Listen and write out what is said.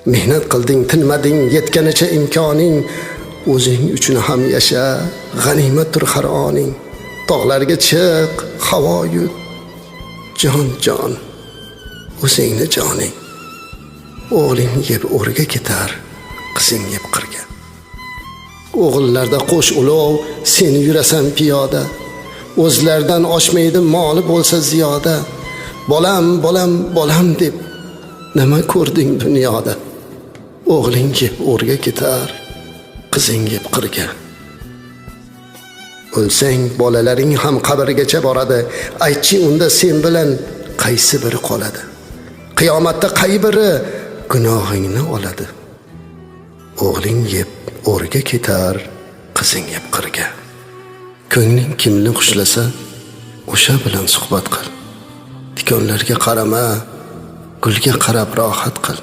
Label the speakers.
Speaker 1: Mehnat qilding, tinmading, yetganicha imkoning, o'zing uchun ham yasha, g'animatdir har oning. Tog'larga chiq, havo yut, jon, o'zingni joning. O'g'ling yeb o'rga ketar, qizing yeb qirga. O'g'illarda qo'sh ulov, sen yurasan piyoda. O'zlaridan oshmaydi moli bo'lsa ziyoda. Bolam deb nima ko'rding dunyoda? O'g'ling yeb o'rga ketar, qizing yeb qirga. O'lsang bolalaring ham qabrgacha boradi. Aytchi unda sen bilan qaysi biri qoladi? Qiyomatda qay biri gunohingni oladi? O'g'ling yeb o'rga ketar, qizing yeb qirga. Ko'ngling kimni xushlasa, o'sha bilan suhbat qil. Tikonlarga qarama, gulga qarab rohat qil.